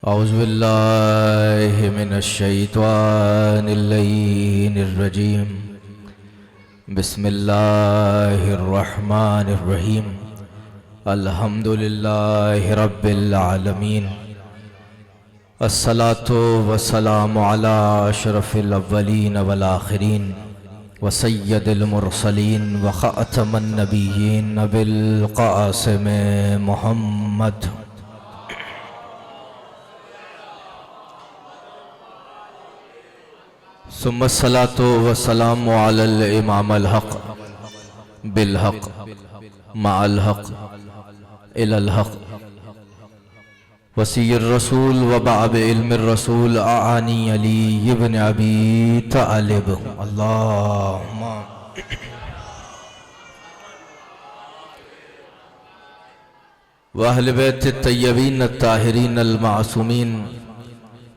औज़ुबिल्लाहि मिनश्शैत्वानिर्रजीम बिस्मिल्लाहिर्रहमानिर्रहीम अल्हम्दुलिल्लाहि रब्बिल आलमीन अस्सलातु वस्सलामु अला अशरफिल अव्वलीन वल आखिरीन व सय्यदिल मुरसलीन व ख़ातमन नबिय्यीन अबिल क़ासिम मुहम्मद सुम्मस्सलातु वस्सलामु अलल इमामल हक़ बिल हक़ मअल हक़ इलल हक़ वसीय्यिर रसूल व बाब इल्मिर रसूल आनी अली इब्न अबी तालिब अल्लाहुम्मा व अहले बैत तय्यबीन अत्ताहिरीन अल मासूमीन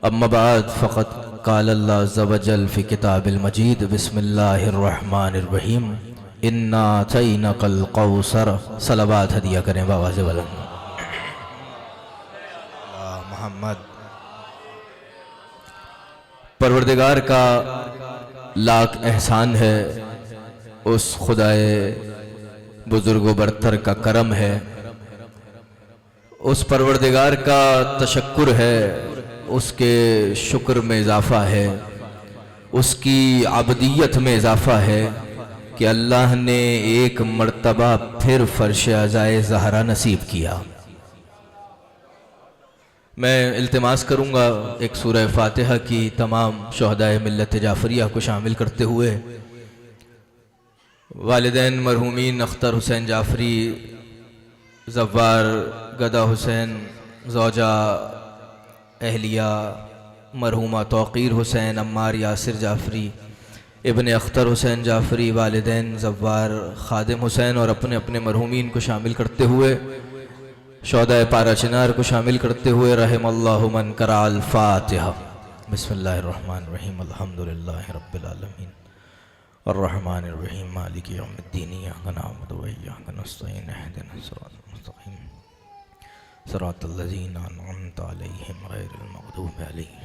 अम्मा बाद फ़क़द क़ाल अल्लाह अज़्ज़ व जल फ़ी किताबिल मजीद बिस्मिल्लाहिर्रहमानिर्रहीम इन्ना अतैनाकल कौसर। सलावत हदिया करें बाबा से बुलंद मोहम्मद। परवरदिगार का लाख एहसान है, उस खुदाए बुजुर्ग व बरतर का करम है, उस परवरदिगार का तशक्कुर है, उसके शुक्र में इजाफ़ा है, उसकी अबदियत में इजाफ़ा है कि अल्लाह ने एक मर्तबा फिर फ़र्श अज़ाए ज़हरा नसीब किया। मैं इल्तिमास करूँगा एक सूरह फ़ातिहा की तमाम शुहदाए मिल्लत जाफ़रिया को शामिल करते हुए। वालिदैन मरहूमीन अख्तर हुसैन जाफ़री, ज़व्वार गदा हुसैन, ज़ौजा अहलिया मरहूमा तौक़ीर हुसैन, अम्मार यासिर जाफ़री, इब्न अख्तर हुसैन जाफ़री, वालिदैन ज़व्वार ख़ादिम हुसैन और अपने अपने मरहूमीन को शामिल करते हुए, शौदाए पारा चिनार को शामिल करते हुए रहमल्लाहु मन क़राअल फ़ातिहा। बिस्मिल्लाहिर्रहमानिर्रहीम अल्हम्दुलिल्लाहि रब्बिल आलमीन अर्रहमानिर्रहीम मालिकि यौमिद्दीन इय्याका नअबुदु व इय्याका नस्तईन इहदिनस सिरातल मुस्तक़ीम सिरातल लज़ीना अनअमता अलैहिम गैरिल मग़दूबि अलैहिम।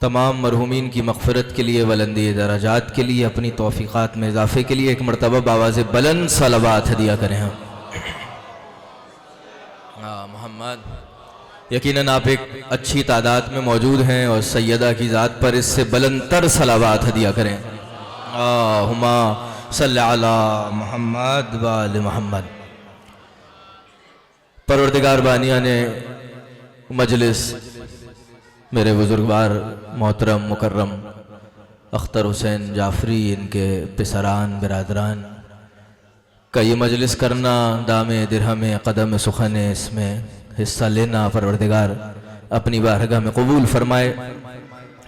तमाम मरहूमीन की मग़फ़िरत के लिए, बुलंदी दराजात के लिए, अपनी तौफ़ीक़ात में इज़ाफ़े के लिए एक मरतबा बावाज़े बुलंद सलावत हदिया करें हम मोहम्मद। यकीनन आप एक अच्छी तादाद में मौजूद हैं और सैयदा की ज़ात पर इससे बुलंदतर सलावत हदिया करें। अल्लाहुम्मा सल्लि अला मुहम्मद व आले मुहम्मद। परवरदिगार बानिया ने मजलिस मेरे बुजुर्गवार मोहतरम मुकर्रम अख्तर हुसैन जाफ़री, इनके पिसरान बिरादरान का ये मजलिस करना, दामे दिरहम कदम सुखन, इसमें हिस्सा लेना परवरदिगार अपनी बारगाह में कबूल फरमाए।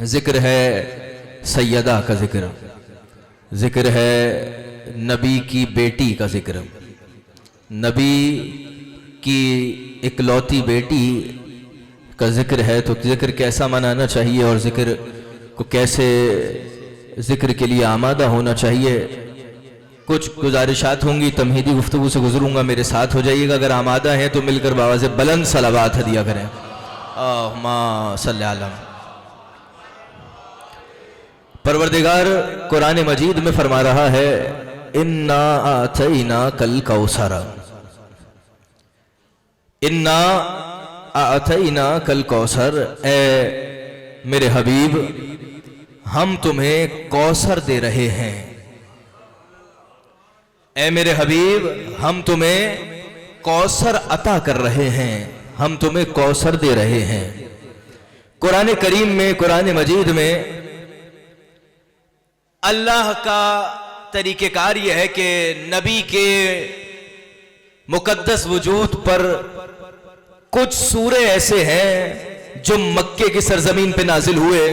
ज़िक्र है सैयदा का ज़िक्र, ज़िक्र है नबी की बेटी का ज़िक्र, नबी की इकलौती बेटी का ज़िक्र है। तो ज़िक्र कैसा मनाना चाहिए और ज़िक्र को कैसे ज़िक्र के लिए आमादा होना चाहिए, कुछ गुजारिशात होंगी, तमहीदी गुफ्तगू से गुजरूंगा, मेरे साथ हो जाइएगा। अगर आमादा हैं तो मिलकर बाबा से बुलंद सलावत हदिया करें। अल्लाहुम्मा सल्लि अला। परवरदिगार कुरान मजीद में फरमा रहा है इन्ना आतैनाकल कौसर, इन्ना आतैनाकल कौसर, ए मेरे हबीब हम तुम्हें कौसर दे रहे हैं। ए मेरे हबीब हम तुम्हें कौसर अता कर रहे हैं, हम तुम्हें कौसर दे रहे हैं। कुरान करीम में, कुरान मजीद में अल्लाह का तरीक़ेकार यह है कि नबी के मुकद्दस वजूद पर कुछ सूरे ऐसे हैं जो मक्के की सरजमीन पे नाजिल हुए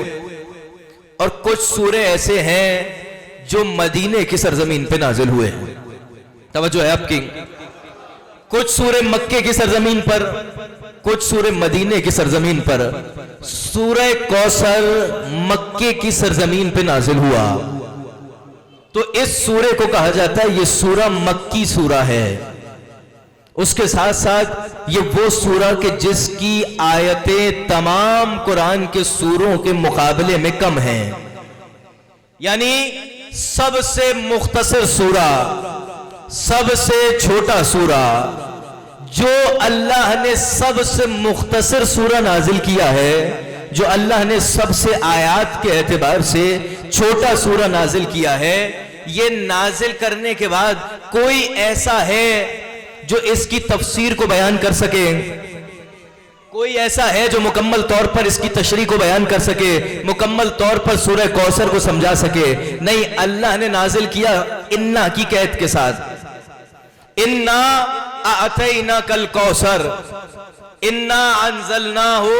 और कुछ सूरे ऐसे हैं जो मदीने की सरजमीन पे नाजिल हुए। तवज्जो है आपकी। कुछ सूरे मक्के की सरजमीन पर, कुछ सूरे मदीने की सरजमीन पर। सूरह कौसर मक्के की सरजमीन पे नाजिल हुआ तो इस सूरे को कहा जाता है ये सूरा मक्की सूरा है। उसके साथ साथ ये वो सूरा कि जिसकी आयतें तमाम कुरान के सूरों के मुकाबले में कम हैं, यानी सबसे मुख्तसर सूरा, सबसे छोटा सूरा, जो अल्लाह ने सबसे मुख्तसर सूरा नाजिल किया है, जो अल्लाह ने सबसे आयात के एतबार से छोटा सूरा नाजिल किया है, ये नाजिल करने के बाद कोई ऐसा है जो इसकी तफसीर को बयान कर सके? कोई ऐसा है जो मुकम्मल तौर पर इसकी तशरीह को बयान कर सके, मुकम्मल तौर पर सूरह कौसर को समझा सके? नहीं, अल्लाह ने नाजिल किया इन्ना की कैद के साथ। इन्ना अतैना कल कौसर, इन्ना अंज़लनाहु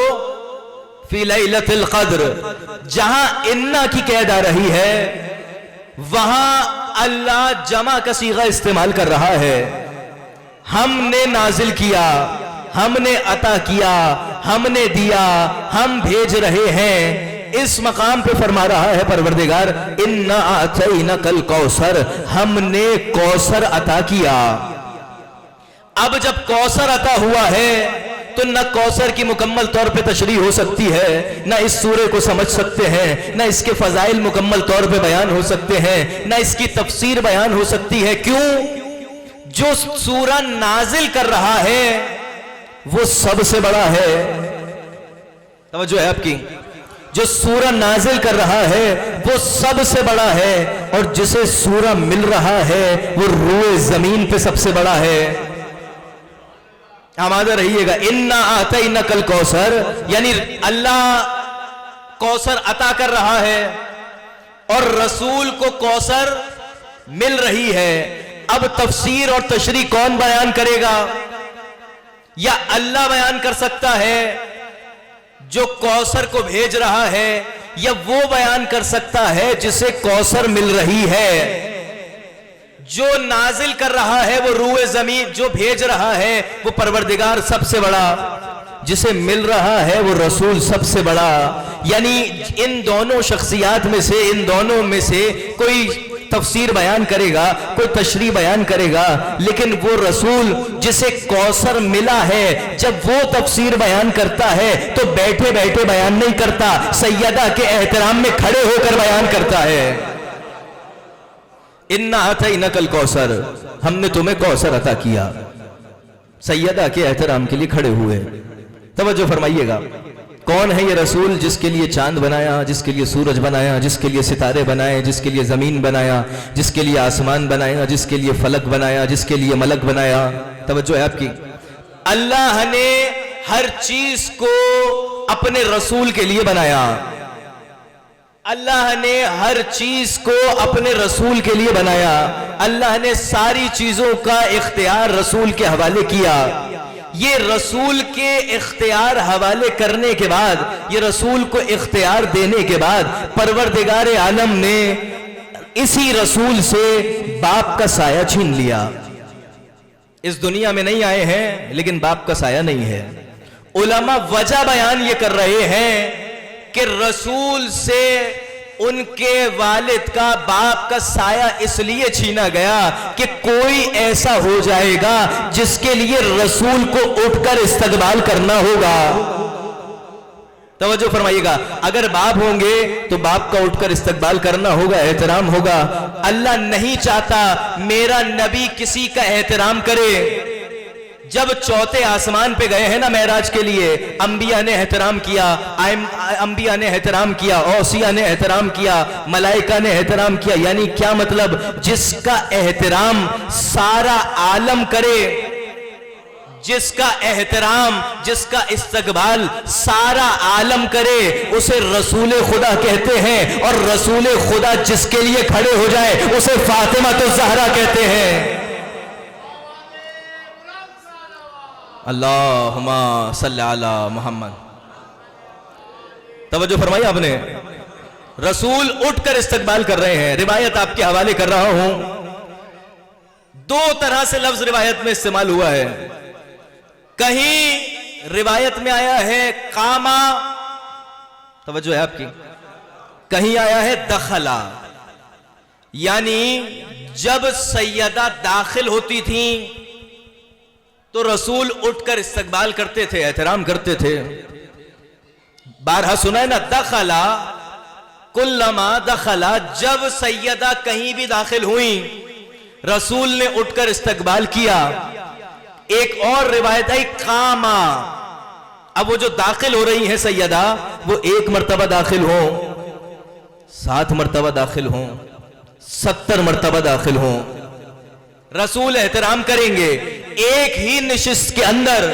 फी लैलतिल क़द्र। जहां इन्ना की कैद आ रही है, वहां अल्लाह जमा का सीगा इस्तेमाल कर रहा है। हमने नाजिल किया, हमने अता किया, हमने दिया, हम भेज रहे हैं। इस मकाम पे फरमा रहा है परवरदिगार, इन्ना अतैना कल कौसर, हमने कौसर अता किया। अब जब कौसर अता हुआ है तो न कौसर की मुकम्मल तौर पे तशरीह हो सकती है, न इस सूरे को समझ सकते हैं, न इसके फजाइल मुकम्मल तौर पे बयान हो सकते हैं, न इसकी तफसीर बयान हो सकती है। क्यों? जो सूरा नाजिल कर रहा है वो सबसे बड़ा है। तवज्जो है आपकी? जो सूरा नाजिल कर रहा है वो सबसे बड़ा है, और जिसे सूरा मिल रहा है वो रूए जमीन पे सबसे बड़ा है। आमादा रहिएगा। इन्ना आतैना कल कौसर, यानी अल्लाह कौसर अता कर रहा है और रसूल को कौसर मिल रही है। अब तफसीर और तशरीह कौन बयान करेगा? या अल्लाह बयान कर सकता है जो कौसर को भेज रहा है, या वो बयान कर सकता है जिसे कौसर मिल रही है? जो नाजिल कर रहा है वो रूए जमीन, जो भेज रहा है वो परवरदिगार सबसे बड़ा, जिसे मिल रहा है वो रसूल सबसे बड़ा। यानी इन दोनों शख्सियात में से, इन दोनों में से कोई तफसीर बयान करेगा, कोई तशरीह बयान करेगा, लेकिन वो रसूल जिसे कौसर मिला है, जब वो तफसीर बयान करता है तो बैठे बैठे बयान नहीं करता, सैयदा के एहतराम में खड़े होकर बयान करता है। इन्ना अतैना कल कौसर, हमने तुम्हें कौसर अता किया। सैयदा के एहतराम के लिए खड़े हुए। तवज्जो फरमाइएगा, कौन है ये रसूल जिसके लिए चांद बनाया, जिसके लिए सूरज बनाया, जिसके लिए सितारे बनाए, जिसके लिए जमीन बनाया, जिसके लिए आसमान बनाया, जिसके लिए फलक बनाया, जिसके लिए मलक बनाया? तवज्जो है आपकी? अल्लाह ने हर चीज को अपने रसूल के लिए बनाया। अल्लाह ने हर चीज को अपने रसूल के लिए बनाया। अल्लाह ने सारी चीजों का इख्तियार रसूल के हवाले किया। ये रसूल के इख्तियार हवाले करने के बाद, ये रसूल को इख्तियार देने के बाद, परवरदिगार आलम ने इसी रसूल से बाप का साया छीन लिया। इस दुनिया में नहीं आए हैं लेकिन बाप का साया नहीं है। उलमा वजह बयान ये कर रहे हैं कि रसूल से उनके वालिद का, बाप का साया इसलिए छीना गया कि कोई ऐसा हो जाएगा जिसके लिए रसूल को उठकर इस्तकबाल करना होगा। तवज्जो फरमाइएगा, अगर बाप होंगे तो बाप का उठकर इस्तकबाल करना होगा, एहतराम होगा। अल्लाह नहीं चाहता मेरा नबी किसी का एहतराम करे। जब चौथे आसमान पे गए हैं ना मेराज के लिए, अंबिया ने एहतराम किया, अंबिया ने एहतराम किया, औसिया ने एहतराम किया, मलाइका ने एहतराम किया। यानी क्या मतलब? जिसका एहतराम सारा आलम करे, जिसका एहतराम, जिसका इस्तकबाल सारा आलम करे, उसे रसूल खुदा कहते हैं। और रसूल खुदा जिसके लिए खड़े हो जाए उसे फातिमा तो ज़हरा कहते हैं। अल्लाहुम्मा सल्ली अला मुहम्मद। तवज्जो फरमाई आपने? रसूल उठकर इस्तकबाल कर रहे हैं। रिवायत आपके हवाले कर रहा हूं। दो तरह से लफ्ज रिवायत में इस्तेमाल हुआ है। कहीं रिवायत में आया है कामा, तवज्जो है आपकी, कहीं आया है दखला, यानी जब सैयदा दाखिल होती थी तो रसूल उठकर इस्तकबाल करते थे, एहतराम करते थे। बारहा सुना है ना, दखला कुल्लमा दखला, जब सैयदा कहीं भी दाखिल हुई रसूल ने उठकर इस्तकबाल किया। एक और रिवायत है कामा, अब वो जो दाखिल हो रही है सैयदा, वो 1 मरतबा दाखिल हो, 7 मरतबा दाखिल हो, 70 मरतबा दाखिल हो, रसूल एहतराम करेंगे। एक ही निशिस्त के अंदर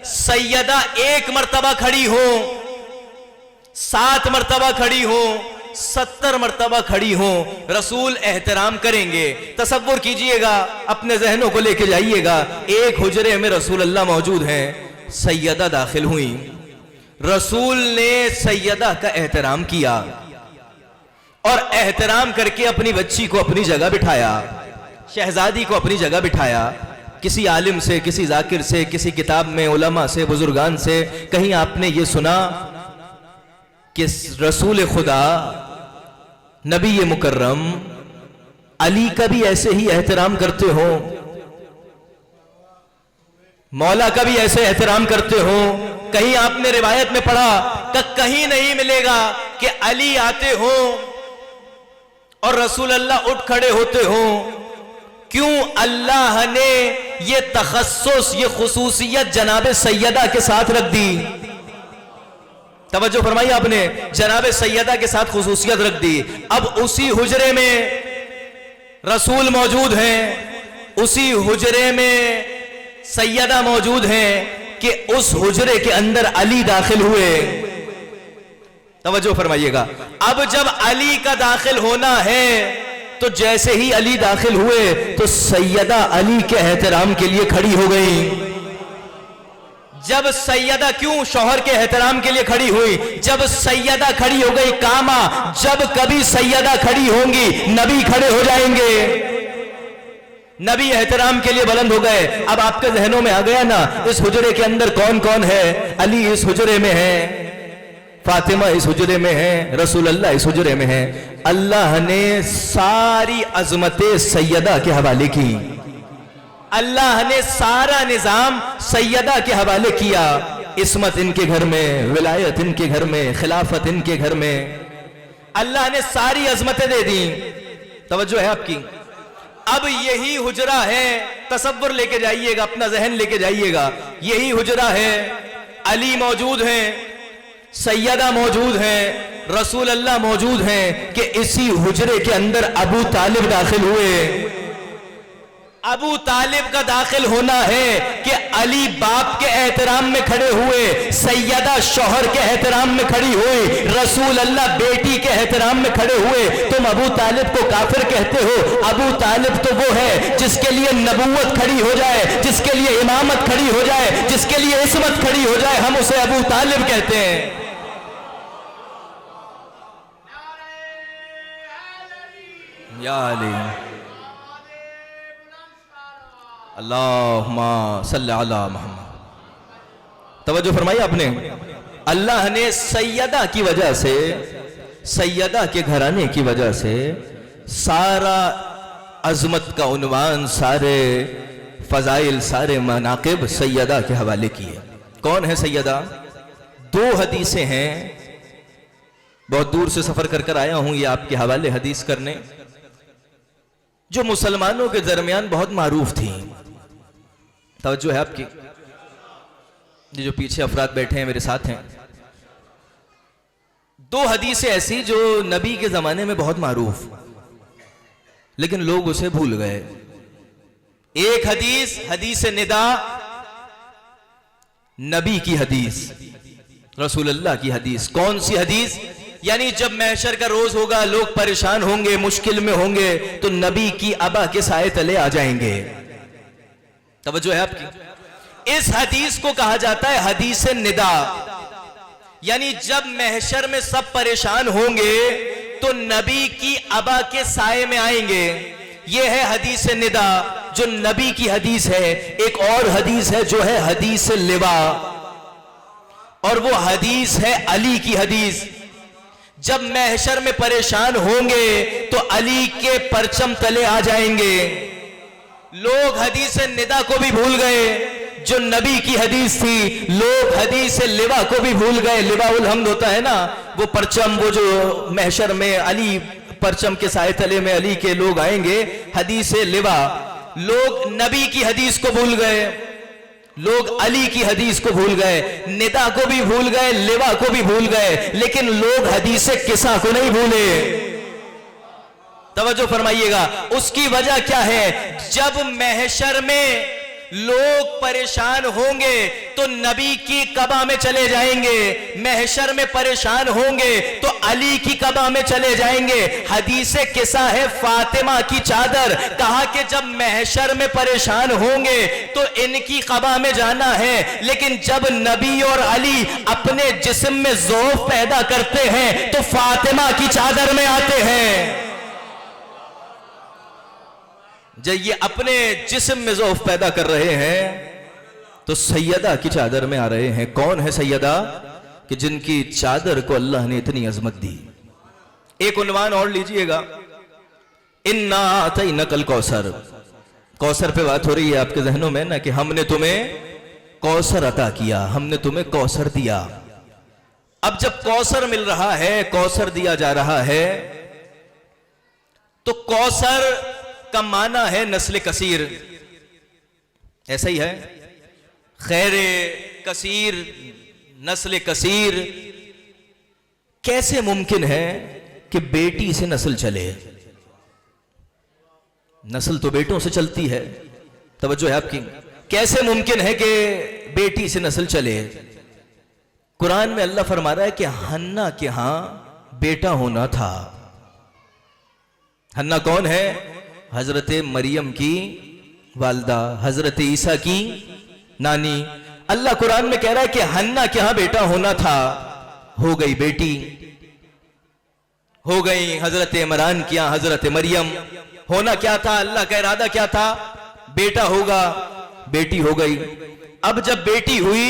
सैयदा 1 मरतबा खड़ी हो, 7 मरतबा खड़ी हो, 70 मरतबा खड़ी हो, रसूल एहतराम करेंगे। तसव्वुर कीजिएगा, अपने जहनों को लेके जाइएगा। एक हुजरे में रसूल अल्लाह मौजूद हैं, सैयदा दाखिल हुई, रसूल ने सैयदा का एहतराम किया और एहतराम करके अपनी बच्ची को अपनी जगह बिठाया, शहजादी को अपनी जगह बिठाया। किसी आलिम से, किसी जाकिर से, किसी किताब में उलमा से, बुजुर्गान से कहीं आपने ये सुना कि रसूल खुदा नबी मुकर्रम अली का भी ऐसे ही एहतराम करते हो, मौला का भी ऐसे एहतराम करते हो? कहीं आपने रिवायत में पढ़ा कि कहीं नहीं मिलेगा कि अली आते हो और रसूल अल्लाह उठ खड़े होते हो। क्यों? अल्लाह ने ये तखस्सुस, ये खुसूसियत जनाब सैयदा के साथ रख दी। तवज्जो फरमाई आपने, जनाब सैयदा के साथ खुसूसियत रख दी। अब उसी हुजरे में रसूल मौजूद हैं, उसी हुजरे में सैयदा मौजूद हैं कि उस हुजरे के अंदर अली दाखिल हुए। तवज्जो फरमाइएगा, अब जब अली का दाखिल होना है तो जैसे ही अली दाखिल हुए तो सैयदा अली के एहतराम के लिए खड़ी हो गई। जब सैयदा, क्यों शौहर के एहतराम के लिए खड़ी हुई? जब सैयदा खड़ी हो गई, कामा, जब कभी सैयदा खड़ी होंगी नबी खड़े हो जाएंगे, नबी एहतराम के लिए बुलंद हो गए। अब आपके जहनों में आ गया ना, इस हुजरे के अंदर कौन कौन है? अली इस हुजरे में है, फातिमा इस हुजरे में है, रसूल अल्लाह इस हुजरे में है। अल्लाह ने सारी अजमतें सैयदा के हवाले की, अल्लाह ने सारा निजाम सैयदा के हवाले किया। इस्मत इनके घर में, विलायत इनके घर में, खिलाफत इनके घर में, अल्लाह ने सारी अजमतें दे दी। तवज्जो है आपकी? अब यही हुजरा है, तसव्वुर लेके जाइएगा, अपना जहन लेके जाइएगा, यही हुजरा है, अली मौजूद हैं, सैयदा मौजूद हैं, रसूल अल्लाह मौजूद हैं कि इसी हुजरे के अंदर अबू तालिब दाखिल हुए। अबू तालिब का दाखिल होना है कि अली बाप के एहतराम में खड़े हुए, सैयदा शौहर के एहतराम में खड़ी हुई, रसूल अल्लाह बेटी के एहतराम में खड़े हुए। तुम अबू तालिब को काफिर कहते हो? अबू तालिब तो वो है जिसके लिए नबूवत खड़ी हो जाए, जिसके लिए इमामत खड़ी हो जाए, जिसके लिए इस्मत खड़ी हो जाए, हम उसे अबू तालिब कहते हैं। या अली अल्लाहुम्मा सल्ली अला मुहम्मद। तवज्जो फरमाई आपने, अल्लाह ने सैयदा की वजह से, सैयदा के घराने की वजह से सारा अजमत का उन्वान, सारे फजाइल, सारे मनाकिब सैयदा के हवाले किए। कौन है सैयदा? 2 हदीसें हैं, बहुत दूर से सफर कर कर आया हूं ये आपके हवाले हदीस करने, जो मुसलमानों के दरमियान बहुत मारूफ थी। तवज्जो है आपकी? ये जो पीछे अफराद बैठे हैं मेरे साथ हैं, 2 हदीसें ऐसी जो नबी के जमाने में बहुत मारूफ, लेकिन लोग उसे भूल गए। एक हदीस, हदीस निदा, नबी की हदीस, रसूल अल्लाह की हदीस। कौन सी हदीस? यानी जब महशर का रोज होगा, लोग परेशान होंगे, मुश्किल में होंगे, तो नबी की अबा के साए तले आ जाएंगे। तवज्जो है आपकी? इस हदीस को कहा जाता है हदीस निदा। यानी जब महशर में सब परेशान होंगे तो नबी की अबा के साए में आएंगे। यह है हदीस निदा, जो नबी की हदीस है। एक और हदीस है जो है हदीस लिवा, और वो हदीस है अली की हदीस। जब महशर में परेशान होंगे तो अली के परचम तले आ जाएंगे। लोग हदीस निदा को भी भूल गए, जो नबी की हदीस थी, लोग हदीस लिवा को भी भूल गए। लिवाउल हम्द होता है ना, वो परचम, वो जो महशर में अली परचम के साए तले में अली के लोग आएंगे, हदीस लिवा। लोग नबी की हदीस को भूल गए, लोग अली की हदीस को भूल गए, निदा को भी भूल गए, लिवा को भी भूल गए, लेकिन लोग हदीस किसा को नहीं भूले। तवज्जो फरमाइएगा, उसकी वजह क्या है? जब महशर में लोग परेशान होंगे तो नबी की कबा में चले जाएंगे, महशर में परेशान होंगे तो अली की कबा में चले जाएंगे। हदीस किस्सा है फातिमा की चादर, कहा कि जब महशर में परेशान होंगे तो इनकी कबा में जाना है, लेकिन जब नबी और अली अपने जिस्म में ज़ौफ़ पैदा करते हैं तो फातिमा की चादर में आते हैं। जब ये अपने जिस्म में ज़ौफ़ पैदा कर रहे हैं तो सैयदा की चादर में आ रहे हैं। कौन है सैयदा? कि जिनकी चादर को अल्लाह ने इतनी अजमत दी। एक उन्वान और लीजिएगा, इन्ना आतैनकल कौसर। कौसर पे बात हो रही है आपके जहनों में ना, कि हमने तुम्हें कौसर अता किया, हमने तुम्हें कौसर दिया। अब जब कौसर मिल रहा है, कौसर दिया जा रहा है, तो कौसर का माना है नस्ल कसीर, ऐसा ही है, खैरे कसीर, नस्ल कसीर। कैसे मुमकिन है कि बेटी से नस्ल चले? नस्ल तो बेटों से चलती है, तवज्जो है आपकी। कैसे मुमकिन है कि बेटी से नस्ल चले? कुरान में अल्लाह फरमा रहा है कि हन्ना के यहां बेटा होना था। हन्ना कौन है? हजरत मरियम की वालदा, हजरत ईसा की नानी। अल्लाह कुरान में कह रहा है कि हन्ना के यहां बेटा होना था, हो गई बेटी, हो गई हजरत इमरान की यहां हजरत मरियम। होना क्या था? अल्लाह का इरादा क्या था? बेटा होगा, बेटी हो गई। अब जब बेटी हुई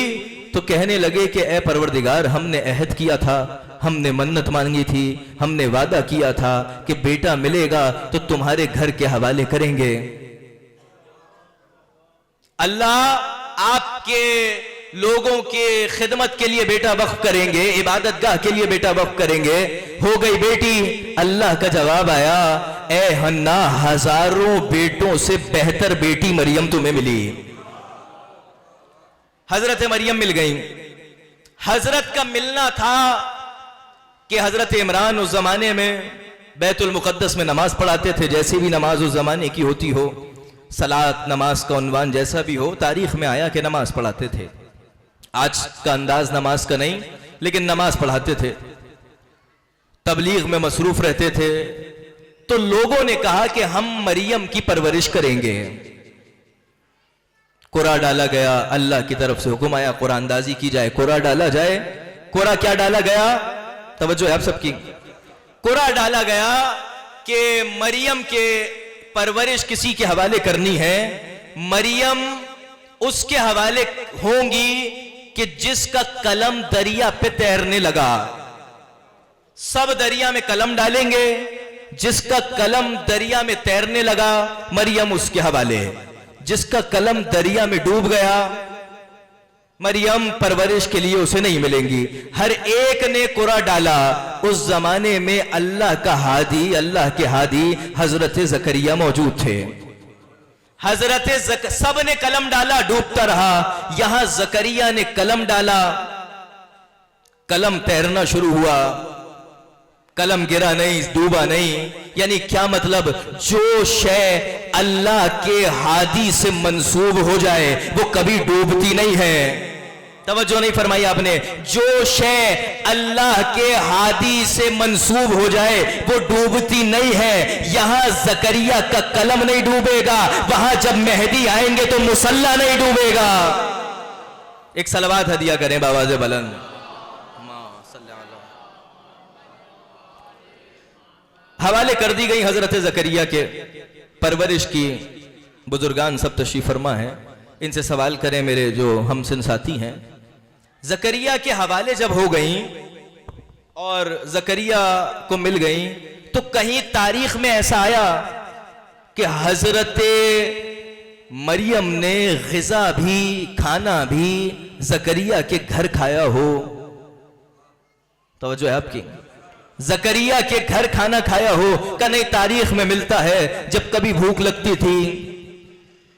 तो कहने लगे कि ए परवरदिगार, हमने अहद किया था, हमने मन्नत मांगी थी, हमने वादा किया था कि बेटा मिलेगा तो तुम्हारे घर के हवाले करेंगे। अल्लाह आपके लोगों के खिदमत के लिए बेटा वक्फ करेंगे, इबादतगाह के लिए बेटा वक्फ करेंगे। हो गई बेटी। अल्लाह का जवाब आया, ए हन्ना, हजारों बेटों से बेहतर बेटी मरियम तुम्हें मिली। हजरत मरियम मिल गई। हजरत का मिलना था कि हजरत इमरान उस जमाने में बैतुल मुकद्दस में नमाज पढ़ाते थे, जैसी भी नमाज उस जमाने की होती हो, सलात नमाज का उन्वान जैसा भी हो, तारीख में आया कि नमाज पढ़ाते थे। आज का अंदाज नमाज का नहीं, लेकिन नमाज पढ़ाते थे, तबलीग में मसरूफ रहते थे। तो लोगों ने कहा कि हम मरियम की परवरिश करेंगे। कुरा डाला गया, अल्लाह की तरफ से हुक्म आया कुरानदाजी की जाए, कुरा डाला जाए। कुरा क्या डाला गया? तवज्जो है आप सबकी। कुरा डाला गया कि मरियम के परवरिश किसी के हवाले करनी है। मरियम उसके हवाले होंगी कि जिसका कलम दरिया पे तैरने लगा। सब दरिया में कलम डालेंगे, जिसका कलम दरिया में तैरने लगा मरियम उसके हवाले। जिसका कलम दरिया में डूब गया, मरियम परवरिश के लिए उसे नहीं मिलेंगी। हर एक ने कुरा डाला। उस जमाने में अल्लाह का हादी, अल्लाह के हादी हजरत जकरिया मौजूद थे। सब ने कलम डाला, डूबता रहा। यहां जकरिया ने कलम डाला, कलम तैरना शुरू हुआ। कलम गिरा नहीं, डूबा नहीं। यानी क्या मतलब? जो शय अल्लाह के हादी से मंसूब हो जाए वो कभी डूबती नहीं है। तवज्जो नहीं फरमाई आपने। जो शय अल्लाह के हादी से मंसूब हो जाए वो डूबती नहीं है। यहां जकरिया का कलम नहीं डूबेगा, वहां जब मेहदी आएंगे तो मुसल्ला नहीं डूबेगा। एक सलवात हदिया करें बावाज़े बुलंद। हवाले कर दी गई हजरत जकरिया के परवरिश की। बुजुर्गान सब तशरीफ फरमा है, इनसे सवाल करें मेरे जो हमसिन साथी हैं। जकरिया के हवाले जब हो गई और जकरिया को मिल गई तो कहीं तारीख में ऐसा आया कि हजरत मरियम ने ग़िज़ा भी, खाना भी ज़करिया के घर खाया हो। तवज्जो है आपकी? ज़करिया के घर खाना खाया हो का नहीं, तारीख में मिलता है जब कभी भूख लगती थी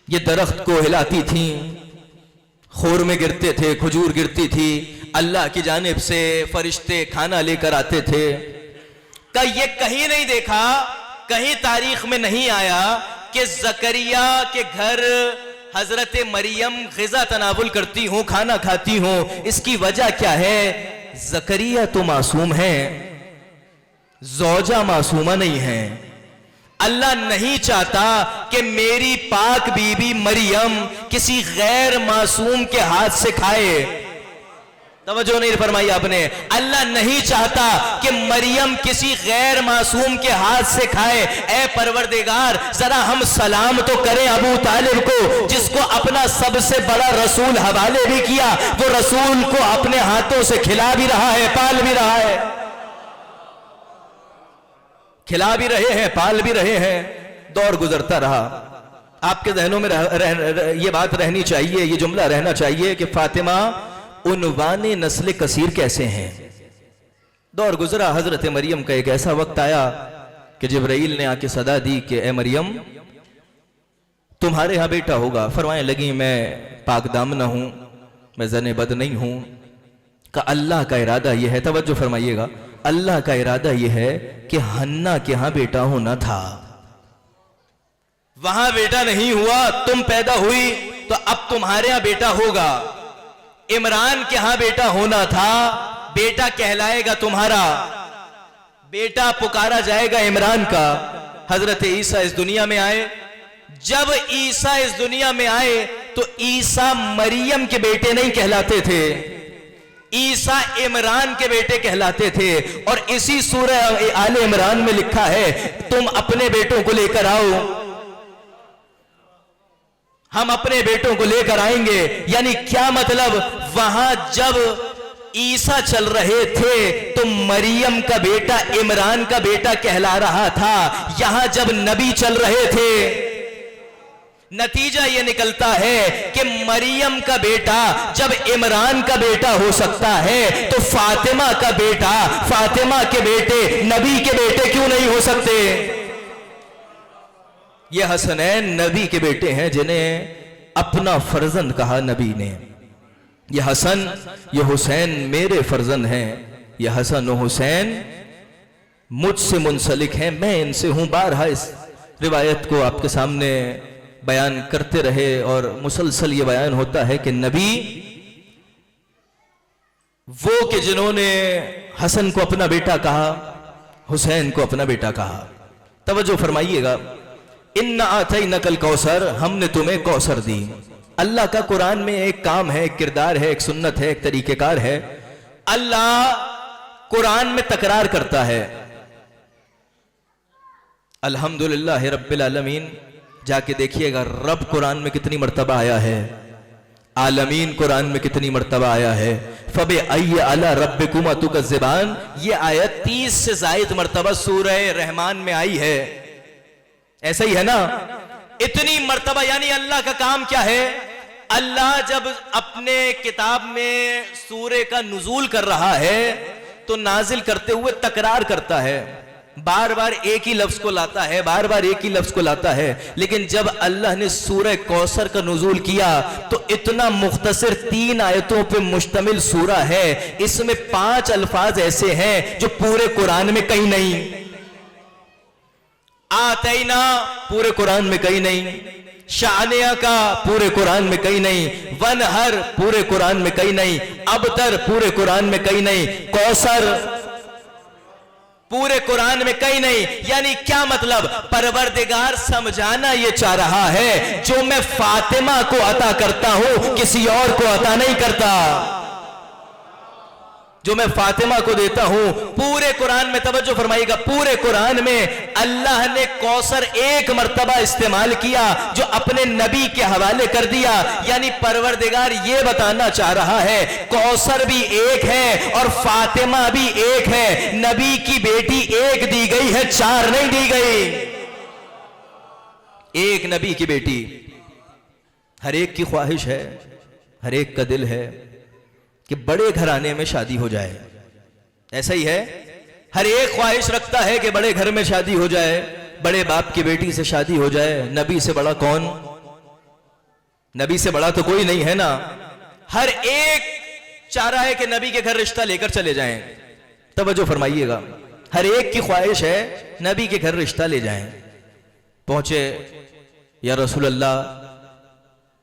ये दरख्त को हिलाती थी, खोर में गिरते थे, खजूर गिरती थी, अल्लाह की जानिब से फरिश्ते खाना लेकर आते थे। का ये कहीं नहीं देखा, कहीं तारीख में नहीं आया कि ज़करिया के घर हजरत मरियम ग़िज़ा तनावुल करती हूं, खाना खाती हूं। इसकी वजह क्या है? ज़करिया तो मासूम है, ज़ौजा मासूमा नहीं है। अल्लाह नहीं चाहता कि मेरी पाक बीबी मरियम किसी गैर मासूम के हाथ से खाए। तवज्जो नहीं फरमाई आपने? अल्लाह नहीं चाहता कि मरियम किसी गैर मासूम के हाथ से खाए। ऐ परवरदिगार, जरा हम सलाम तो करें अबू तालिब को, जिसको अपना सबसे बड़ा रसूल हवाले भी किया, वो रसूल को अपने हाथों से खिला भी रहा है, पाल भी रहा है। खिला भी रहे हैं, पाल भी रहे हैं। दौर गुजरता रहा। आपके जहनों में ये बात रहनी चाहिए, ये जुमला रहना चाहिए कि फातिमा उन्वाने नस्ल कसीर कैसे हैं। दौर गुजरा, हजरत मरियम का एक ऐसा वक्त आया कि जिब्राइल ने आके सदा दी कि ए मरियम, तुम्हारे यहां बेटा होगा। फरमाने लगी मैं पाक दामना हूं, मैं ज़ने बद नहीं हूं। का अल्लाह का इरादा यह है, तवज्जो फरमाइएगा, अल्लाह का इरादा यह है कि हन्ना के यहां बेटा होना था, वहां बेटा नहीं हुआ, तुम पैदा हुई तो अब तुम्हारे यहां बेटा होगा। इमरान के यहां बेटा होना था, बेटा कहलाएगा तुम्हारा, बेटा पुकारा जाएगा इमरान का। हजरत ईसा इस दुनिया में आए। जब ईसा इस दुनिया में आए तो ईसा मरियम के बेटे नहीं कहलाते थे, ईसा इमरान के बेटे कहलाते थे। और इसी सूरह आले इमरान में लिखा है, तुम अपने बेटों को लेकर आओ, हम अपने बेटों को लेकर आएंगे। यानी क्या मतलब? वहां जब ईसा चल रहे थे तो मरियम का बेटा इमरान का बेटा कहला रहा था। यहां जब नबी चल रहे थे, नतीजा यह निकलता है कि मरियम का बेटा जब इमरान का बेटा हो सकता है तो फातिमा का बेटा, फातिमा के बेटे नबी के बेटे क्यों नहीं हो सकते? ये हसनैन नबी के बेटे हैं जिन्हें अपना फर्जंद कहा नबी ने। ये हसन, ये हुसैन मेरे फर्जंद हैं। ये हसन और हुसैन मुझसे मुंसलिक हैं, मैं इनसे हूं। बारहा इस रिवायत को आपके सामने बयान करते रहे और मुसलसल ये बयान होता है कि नबी वो कि जिन्होंने हसन को अपना बेटा कहा, हुसैन को अपना बेटा कहा। तवज्जो फरमाइएगा, इन्ना आतैनकल कौसर, हमने तुम्हें कौसर दी। अल्लाह का कुरान में एक काम है, एक किरदार है, एक सुन्नत है, एक तरीकेकार है। अल्लाह कुरान में तकरार करता है, अल्हम्दुलिल्लाह रब्बिल आलमीन। जाके देखिएगा रब कुरान में कितनी मर्तबा आया है, आलमीन कुरान में कितनी मर्तबा आया है। फबे अय्य अला रब्बिकुमा तुकज़्ज़िबान, ये आयत 30 से ज़ायद मर्तबा सूरह रहमान में आई है। ऐसा ही है ना? इतनी मर्तबा। यानी अल्लाह का काम क्या है? अल्लाह जब अपने किताब में सूरे का नुज़ूल कर रहा है तो नाजिल करते हुए तकरार करता है, बार बार एक ही लफ्ज को लाता है, बार बार एक ही लफ्ज को लाता है। लेकिन जब अल्लाह ने सूरह कौसर का नुज़ूल किया तो इतना मुख्तसर 3 आयतों पे मुश्तमिल सूरा है, इसमें 5 अल्फाज ऐसे हैं जो पूरे कुरान में कहीं नहीं। आतैना पूरे कुरान में कहीं नहीं, शानिया का पूरे कुरान में कहीं नहीं, वनहर पूरे कुरान में कहीं नहीं, अबतर पूरे कुरान में कहीं नहीं, कौसर पूरे कुरान में कहीं नहीं। यानी क्या मतलब? परवरदिगार समझाना यह चाह रहा है, जो मैं फातिमा को अता करता हूं किसी और को अता नहीं करता, जो मैं फातिमा को देता हूं। पूरे कुरान में तवज्जो फरमाइएगा, पूरे कुरान में अल्लाह ने कौसर एक मर्तबा इस्तेमाल किया जो अपने नबी के हवाले कर दिया। यानी परवरदिगार ये बताना चाह रहा है कौसर भी एक है और फातिमा भी एक है। नबी की बेटी एक दी गई है, 4 नहीं दी गई। एक नबी की बेटी, हर एक की ख्वाहिश है, हर एक का दिल है कि बड़े घराने में शादी हो जाए। ऐसा ही है, हर एक ख्वाहिश रखता है कि बड़े घर में शादी हो जाए, बड़े बाप की बेटी से शादी हो जाए। नबी से बड़ा कौन? नबी से बड़ा तो कोई नहीं है ना। हर एक चाह रहा है कि नबी के घर रिश्ता लेकर चले जाएं। तवज्जो फरमाइएगा, हर एक की ख्वाहिश है नबी के घर रिश्ता ले जाएं। पहुंचे, या रसूल अल्लाह,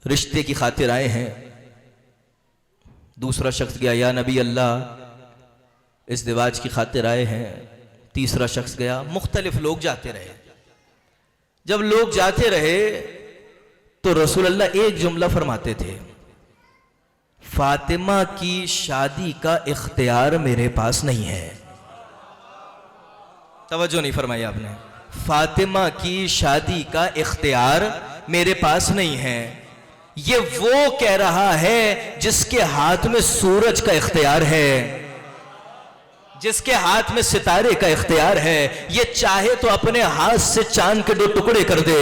रिश्ते की खातिर आए हैं। दूसरा शख्स गया, या नबी अल्लाह, इज़्दिवाज की खातिर आए हैं। तीसरा शख्स गया। मुख्तलिफ लोग जाते रहे। जब लोग जाते रहे तो रसूल अल्लाह एक जुमला फरमाते थे, फातिमा की शादी का इख्तियार मेरे पास नहीं है। तवज्जो नहीं फरमाई आपने। फातिमा की शादी का इख्तियार मेरे पास नहीं है। ये वो कह रहा है जिसके हाथ में सूरज का इख्तियार है, जिसके हाथ में सितारे का इख्तियार है। ये चाहे तो अपने हाथ से चांद के 2 टुकड़े कर दे।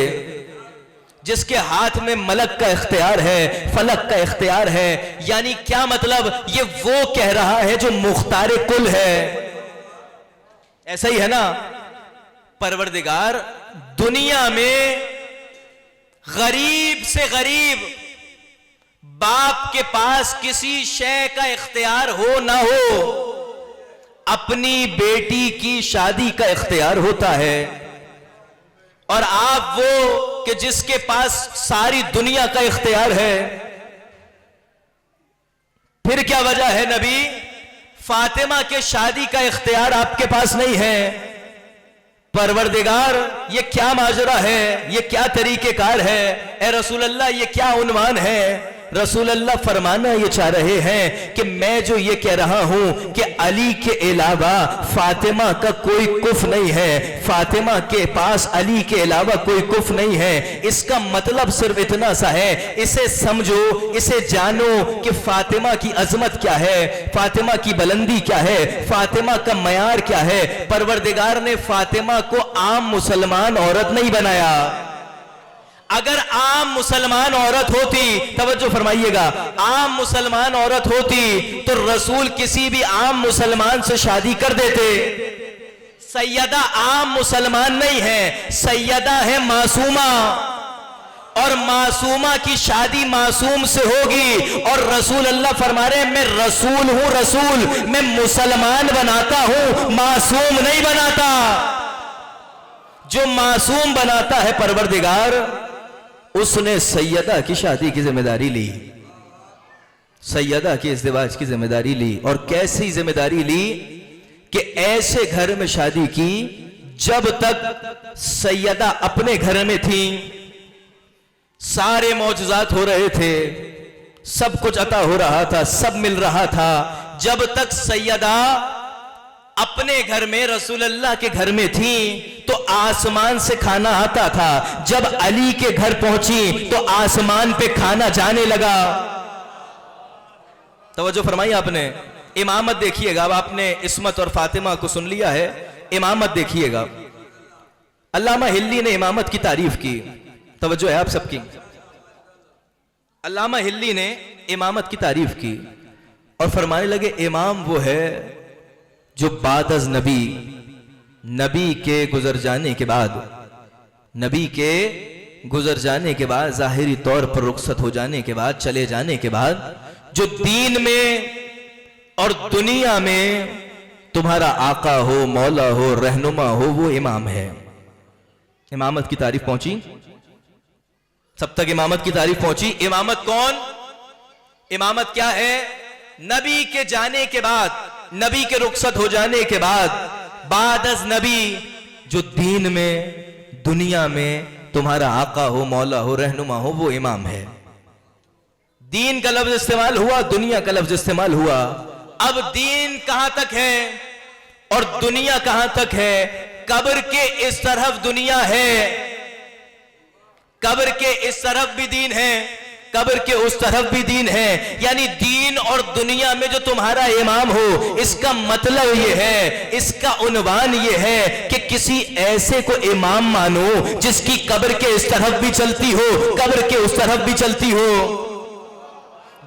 जिसके हाथ में मलक का इख्तियार है, फलक का इख्तियार है। यानी क्या मतलब? ये वो कह रहा है जो मुख्तारे कुल है। ऐसा ही है ना। परवरदिगार दुनिया में गरीब से गरीब बाप के पास किसी शय का इख्तियार हो ना हो, अपनी बेटी की शादी का इख्तियार होता है। और आप वो कि जिसके पास सारी दुनिया का इख्तियार है, फिर क्या वजह है नबी? फातिमा के शादी का इख्तियार आपके पास नहीं है। परवरदिगार, ये क्या माजरा है? ये क्या तरीकेकार है? ए रसूल अल्लाह, ये क्या उन्वान है? रसूल अल्लाह फरमाना ये चाह रहे हैं कि मैं जो ये कह रहा हूं कि अली के अलावा फातिमा का कोई कुफ नहीं है, फातिमा के पास अली के अलावा कोई कुफ नहीं है, इसका मतलब सिर्फ इतना सा है, इसे समझो, इसे जानो कि फातिमा की अजमत क्या है, फातिमा की बुलंदी क्या है, फातिमा का मयार क्या है। परवरदिगार ने फातिमा को आम मुसलमान औरत नहीं बनाया। अगर आम मुसलमान औरत होती, तवज्जो फरमाइएगा, आम मुसलमान औरत होती तो रसूल किसी भी आम मुसलमान से शादी कर देते। सैयदा आम मुसलमान नहीं है, सैयदा है मासूमा, और मासूमा की शादी मासूम से होगी। और रसूल अल्लाह फरमा रहे हैं, मैं रसूल हूं, रसूल, मैं मुसलमान बनाता हूं, मासूम नहीं बनाता। जो मासूम बनाता है परवरदिगार, उसने सैयदा की शादी की जिम्मेदारी ली, सैयदा की इज़्दिवाज की जिम्मेदारी ली। और कैसी जिम्मेदारी ली कि ऐसे घर में शादी की जब तक सैयदा अपने घर में थी, सारे मौजूजात हो रहे थे, सब कुछ अता हो रहा था, सब मिल रहा था। जब तक सैयदा अपने घर में, रसूल अल्लाह के घर में थी, तो आसमान से खाना आता था। जब अली के घर पहुंची तो आसमान पे खाना जाने लगा। तवज्जो फरमाई आपने। इमामत देखिएगा। अब आपने इस्मत और फातिमा को सुन लिया है, इमामत देखिएगा। अल्लामा हिल्ली ने इमामत की तारीफ की। तवज्जो है आप सबकी। अल्लामा हिल्ली ने इमामत की तारीफ की और फरमाने लगे, इमाम वो है जो बादज नबी, नबी के गुजर जाने के बाद, नबी के गुजर जाने के बाद, जाहिरी तौर पर रुखसत हो जाने के बाद, चले जाने के बाद, जो दीन में और दुनिया में तुम्हारा आका हो, मौला हो, रहनुमा हो, वो इमाम है। इमामत की तारीफ पहुंची, सब तक इमामत की तारीफ पहुंची। इमामत कौन? इमामत क्या है? नबी के जाने के बाद, नबी के रुखसत हो जाने के बाद, बादज नबी, जो दीन में दुनिया में तुम्हारा आका हो, मौला हो, रहनुमा हो, वो इमाम है। दीन का लफ्ज इस्तेमाल हुआ, दुनिया का लफ्ज इस्तेमाल हुआ। अब दीन कहां तक है और दुनिया कहां तक है? कब्र के इस तरफ दुनिया है, कब्र के इस तरफ भी दीन है, कब्र के उस तरफ भी दीन है। यानी दीन और दुनिया में जो तुम्हारा इमाम हो, इसका मतलब ये है, इसका उन्वान ये है कि किसी ऐसे को इमाम मानो जिसकी कब्र के इस तरफ भी चलती हो, कब्र के उस तरफ भी चलती हो,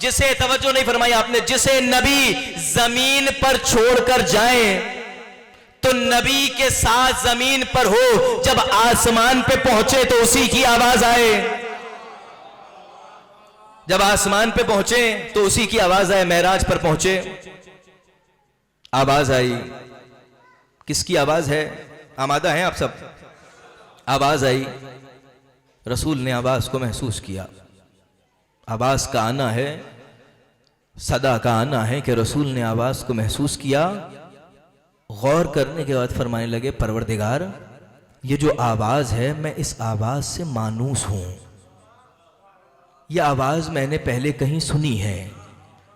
जिसे, तवज्जो नहीं फरमाई आपने, जिसे नबी जमीन पर छोड़कर जाए तो नबी के साथ जमीन पर हो, जब आसमान पे पहुंचे तो उसी की आवाज आए, जब आसमान पे पहुंचे तो उसी की आवाज आए। मेराज पर पहुंचे, आवाज आई, किसकी आवाज है? आमादा हैं आप सब? आवाज आई, रसूल ने आवाज को महसूस किया। आवाज का आना है, सदा का आना है कि रसूल ने आवाज को महसूस किया। गौर करने के बाद फरमाने लगे, परवरदिगार, ये जो आवाज है, मैं इस आवाज से मानूस हूं। यह आवाज मैंने पहले कहीं सुनी है,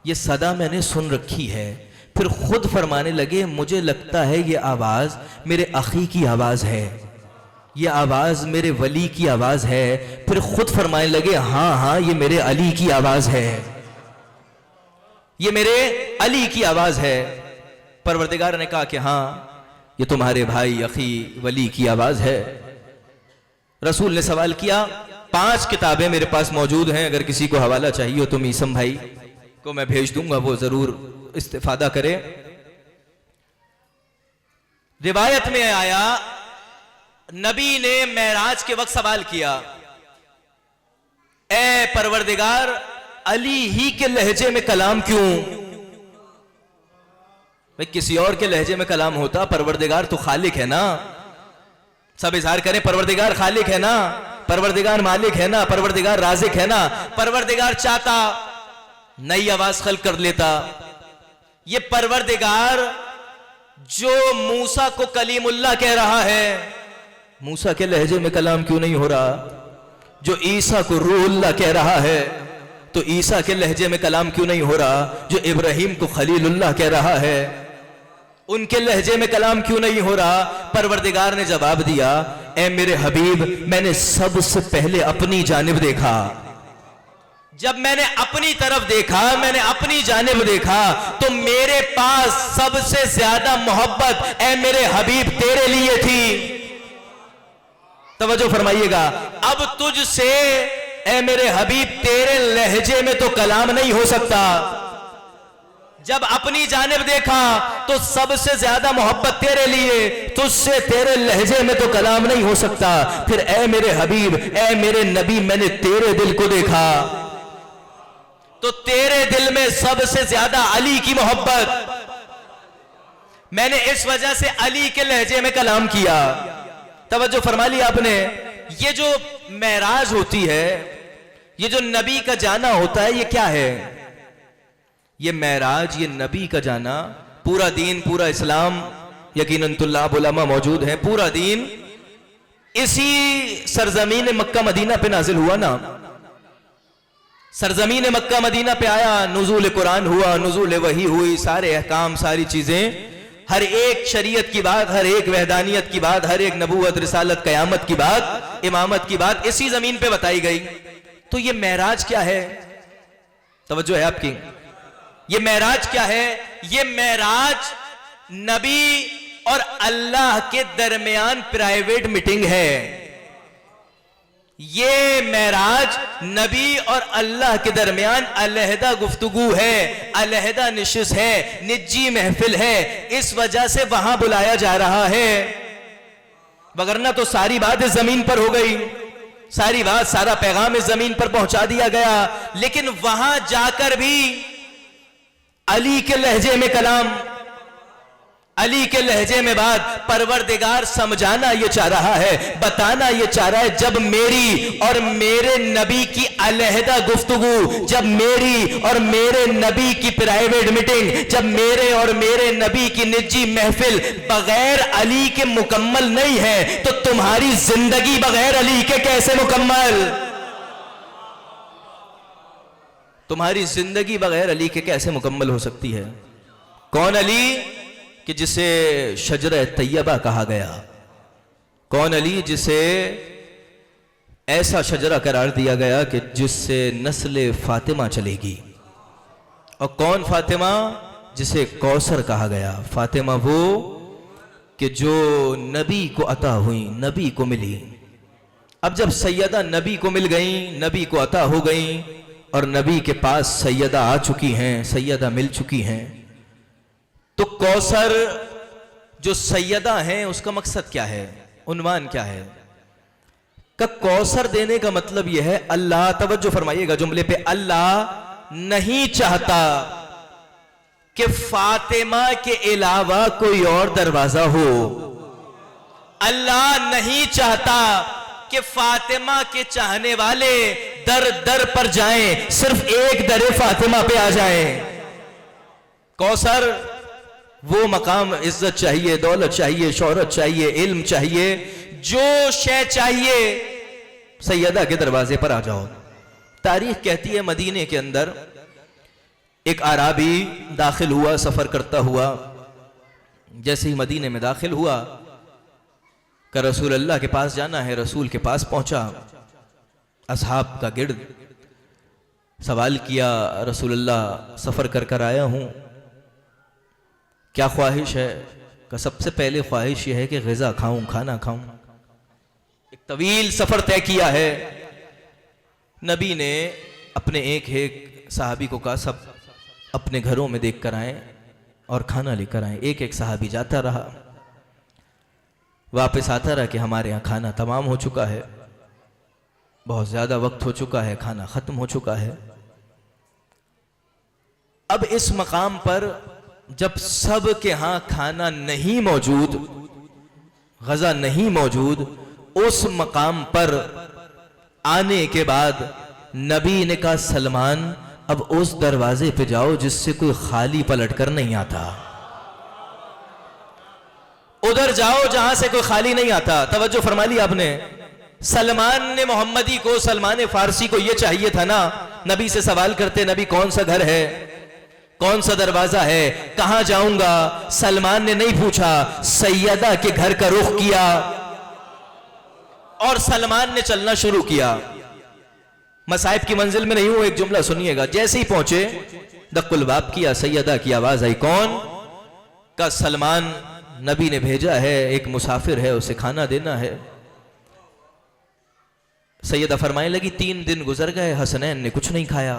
यह सदा मैंने सुन रखी है। फिर खुद फरमाने लगे, मुझे लगता है यह आवाज मेरे अखी की आवाज है, यह आवाज मेरे वली की आवाज है। फिर खुद फरमाने लगे, हाँ हाँ, ये मेरे अली की आवाज है, ये मेरे अली की आवाज है। परवरदिगार ने कहा कि हाँ, ये तुम्हारे भाई अखी वली की आवाज है। रसूल ने सवाल किया, 5 किताबें मेरे पास मौजूद हैं, अगर किसी को हवाला चाहिए हो तो मीसम भाई को मैं भेज दूंगा, वो जरूर इस्तेफादा करे। रिवायत में आया, नबी ने मेराज के वक्त सवाल किया, ए परवरदिगार, अली ही के लहजे में कलाम क्यों? भाई किसी और के लहजे में कलाम होता, परवरदिगार तो खालिक है ना। सब इजहार करें, परवरदिगार खालिक है ना, परवरदिगार मालिक है ना, परवरदिगार राज़िक है ना। परवरदिगार चाहता नई आवाज खल्क कर लेता। ये परवरदिगार जो मूसा को कलीमुल्लाह कह रहा है, मूसा के लहजे में कलाम क्यों नहीं हो रहा? जो ईसा को रूहुल्लाह कह रहा है, तो ईसा के लहजे में कलाम क्यों नहीं हो रहा? जो इब्राहिम को खलीलुल्लाह कह रहा है, उनके लहजे में कलाम क्यों नहीं हो रहा? परवरदिगार ने जवाब दिया, ए मेरे हबीब, मैंने सबसे पहले अपनी जानिब देखा। जब मैंने अपनी तरफ देखा, मैंने अपनी जानिब देखा, तो मेरे पास सबसे ज्यादा मोहब्बत ए मेरे हबीब तेरे लिए थी। तवज्जो फरमाइएगा, अब तुझसे ए मेरे हबीब तेरे लहजे में तो कलाम नहीं हो सकता। जब अपनी जानिब देखा तो सबसे ज्यादा मोहब्बत तेरे लिए, तुझसे तेरे लहजे में तो कलाम नहीं हो सकता। फिर ए मेरे हबीब, ए मेरे नबी, मैंने तेरे दिल को देखा तो तेरे दिल में सबसे ज्यादा अली की मोहब्बत, मैंने इस वजह से अली के लहजे में कलाम किया। तवज्जो फरमा ली आपने। ये जो मेराज होती है, ये जो नबी का जाना होता है, ये क्या है? ये मेराज, ये नबी का जाना, पूरा दीन, पूरा इस्लाम, यकीनन तुल्लाब उलमा मौजूद है, पूरा दीन इसी सरजमीन मक्का मदीना पे नाजिल हुआ ना। सरजमीन मक्का मदीना पे आया, नुज़ूल कुरान हुआ, नुज़ूल वही हुई, सारे अहकाम, सारी चीजें, हर एक शरीयत की बात, हर एक वहदानियत की बात, हर एक नबूवत, रिसालत, कयामत की बात, इमामत की बात इसी जमीन पे बताई गई। तो ये मेराज क्या है? तवज्जो है आपकी? ये मेराज क्या है? ये मेराज नबी और अल्लाह के दरमियान प्राइवेट मीटिंग है। ये मेराज नबी और अल्लाह के दरमियान अलहदा गुफ्तगू है, अलहदा निशिस है, निजी महफिल है, इस वजह से वहां बुलाया जा रहा है। वगरना तो सारी बात इस जमीन पर हो गई, सारी बात, सारा पैगाम इस जमीन पर पहुंचा दिया गया। लेकिन वहां जाकर भी अली के लहजे में कलाम, अली के लहजे में बात, परवरदिगार समझाना यह चाह रहा है, बताना यह चाह रहा है, जब मेरी और मेरे नबी की अलहदा गुफ्तगू, जब मेरी और मेरे नबी की प्राइवेट मीटिंग, जब मेरे और मेरे नबी की निजी महफिल बगैर अली के मुकम्मल नहीं है, तो तुम्हारी जिंदगी बगैर अली के कैसे मुकम्मल? तुम्हारी जिंदगी बगैर अली के कैसे मुकम्मल हो सकती है? कौन अली कि जिसे शजर तैयबा कहा गया? कौन अली जिसे ऐसा शजरा करार दिया गया कि जिससे नस्ल फातिमा चलेगी। और कौन फातिमा? जिसे कौसर कहा गया। फातिमा वो कि जो नबी को अता हुई, नबी को मिली। अब जब सैयदा नबी को मिल गई, नबी को अता हो गई और नबी के पास सैयदा आ चुकी हैं, सैयदा मिल चुकी हैं, तो कौसर जो सैयदा हैं उसका मकसद क्या है, उन्वान क्या है? का कौसर देने का मतलब यह है, अल्लाह, तवज्जो फरमाइएगा जुमले पे, अल्लाह नहीं चाहता कि फातिमा के अलावा कोई और दरवाजा हो। अल्लाह नहीं चाहता कि फातिमा के चाहने वाले दर दर पर जाएं, सिर्फ एक दरे फातिमा पे आ जाएं। कौसर वो मकाम, इज्जत चाहिए, दौलत चाहिए, शोहरत चाहिए, इल्म चाहिए, जो शय चाहिए, सैयदा के दरवाजे पर आ जाओ। तारीख कहती है मदीने के अंदर एक आराबी दाखिल हुआ, सफर करता हुआ। जैसे ही मदीने में दाखिल हुआ का रसूल अल्लाह के पास जाना है, रसूल के पास पहुंचा, असहाब का गिर्द सवाल किया, रसूल अल्लाह सफर कर कर आया हूं, क्या ख्वाहिश है? का सबसे पहले ख्वाहिश यह है कि ग़िज़ा खाऊं, खाना खाऊं। एक तवील सफर तय किया है। नबी ने अपने एक एक सहाबी को कहा, सब अपने घरों में देख कर आए और खाना लेकर आए। एक एक सहाबी जाता रहा, वापस आता रहा कि हमारे यहाँ खाना तमाम हो चुका है, बहुत ज्यादा वक्त हो चुका है, खाना खत्म हो चुका है। अब इस मकाम पर जब सब के यहां खाना नहीं मौजूद, ग़ज़ा नहीं मौजूद, उस मकाम पर आने के बाद नबी ने कहा, सलमान अब उस दरवाजे पे जाओ जिससे कोई खाली पलट कर नहीं आता। उधर जाओ जहां से कोई खाली नहीं आता। तवज्जो फरमा ली आपने। सलमान ने मोहम्मदी को, सलमान फारसी को यह चाहिए था ना, नबी से सवाल करते, नबी कौन सा घर है, कौन सा दरवाजा है, कहां जाऊंगा? सलमान ने नहीं पूछा, सैयदा के घर का रुख किया और सलमान ने चलना शुरू किया। मसाइब की मंजिल में नहीं हूं, एक जुमला सुनिएगा। जैसे ही पहुंचे, दक्कुल बाब किया, सैयदा की आवाज आई, कौन? का सलमान, नबी ने भेजा है, एक मुसाफिर है, उसे खाना देना है। सैयदा फरमाने लगी, 3 दिन गुजर गए, हसनैन ने कुछ नहीं खाया।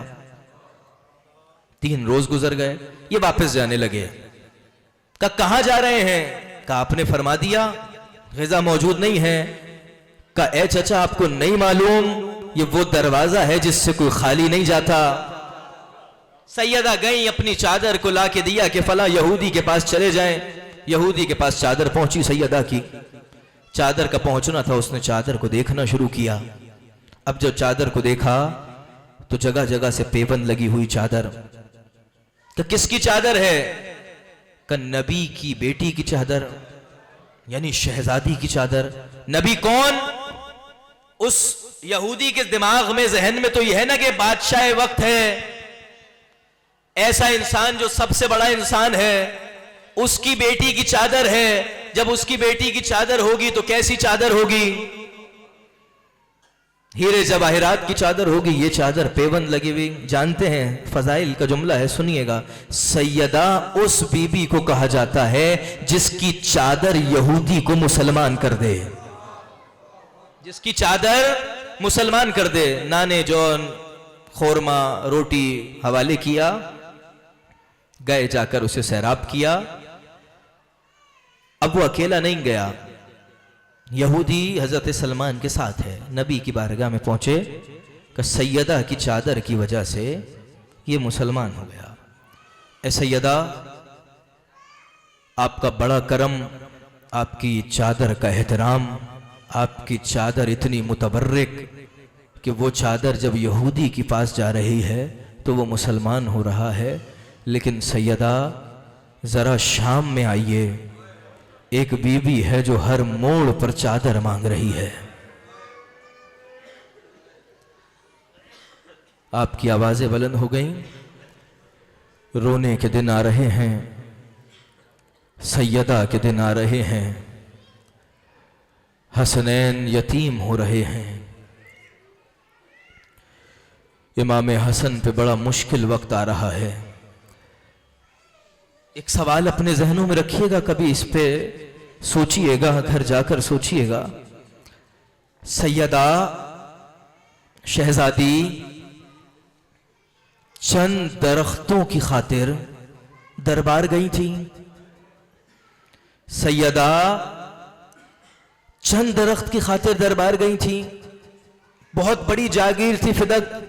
3 रोज गुजर गए, ये वापस जाने लगे। कहां जा रहे हैं? का आपने फरमा दिया ग़िज़ा मौजूद नहीं है। का ए चचा, आपको नहीं मालूम ये वो दरवाजा है जिससे कोई खाली नहीं जाता। सैयदा गई, अपनी चादर को ला के दिया कि फला यहूदी के पास चले जाएं। यहूदी के पास चादर पहुंची सैयदा की, चादर का पहुंचना था, उसने चादर को देखना शुरू किया। अब जब चादर को देखा तो जगह जगह से पेबंद लगी हुई चादर। तो किसकी चादर है? का नबी की बेटी की चादर, यानी शहजादी की चादर। नबी कौन? उस यहूदी के दिमाग में, जहन में तो यह है ना कि बादशाह वक्त है, ऐसा इंसान जो सबसे बड़ा इंसान है, उसकी बेटी की चादर है। जब उसकी बेटी की चादर होगी तो कैसी चादर होगी? हीरे जवाहिरात की चादर होगी। ये चादर पेबंद लगी हुई। जानते हैं, फजाइल का जुमला है, सुनिएगा। सैयदा उस बीबी को कहा जाता है जिसकी चादर यहूदी को मुसलमान कर दे, जिसकी चादर मुसलमान कर दे। नाने जौन खोरमा रोटी हवाले किया, गए, जाकर उसे सैराब किया। अब वो अकेला नहीं गया, यहूदी हजरत सलमान के साथ है। नबी की बारगाह में पहुंचे कि सैयदा की चादर की वजह से ये मुसलमान हो गया। ए सैयदा, आपका बड़ा करम, आपकी चादर का एहतराम, आपकी चादर इतनी मुतबर्रिक कि वो चादर जब यहूदी के पास जा रही है तो वो मुसलमान हो रहा है। लेकिन सैयदा, जरा शाम में आइए, एक बीबी है जो हर मोड़ पर चादर मांग रही है। आपकी आवाजें बुलंद हो गईं। रोने के दिन आ रहे हैं, सैयदा के दिन आ रहे हैं, हसनैन यतीम हो रहे हैं, इमाम हसन पे बड़ा मुश्किल वक्त आ रहा है। एक सवाल अपने जहनों में रखिएगा, कभी इस पे सोचिएगा, घर जाकर सोचिएगा। सैयदा शहजादी चंद दरख्तों की खातिर दरबार गई थी। सैयदा चंद दरख्त की खातिर दरबार गई थी। बहुत बड़ी जागीर थी, फिदक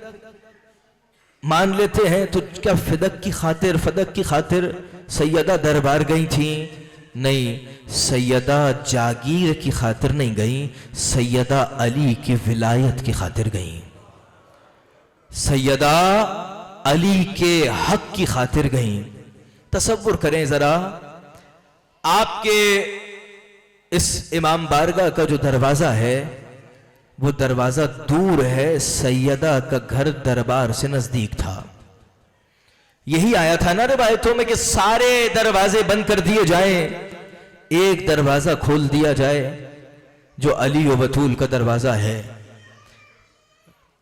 मान लेते हैं तो क्या फिदक की खातिर, फदक की खातिर सैयदा दरबार गई थी? नहीं, सैयदा जागीर की खातिर नहीं गई, सैयदा अली की विलायत की खातिर गई। सैयदा अली के हक की खातिर गई। तसव्वुर करें जरा, आपके इस इमाम बारगाह का जो दरवाजा है वो दरवाजा दूर है, सैयदा का घर दरबार से नजदीक था। यही आया था ना रिवायतों में कि सारे दरवाजे बंद कर दिए जाएं, एक दरवाजा खोल दिया जाए जो अली व बतूल का दरवाजा है।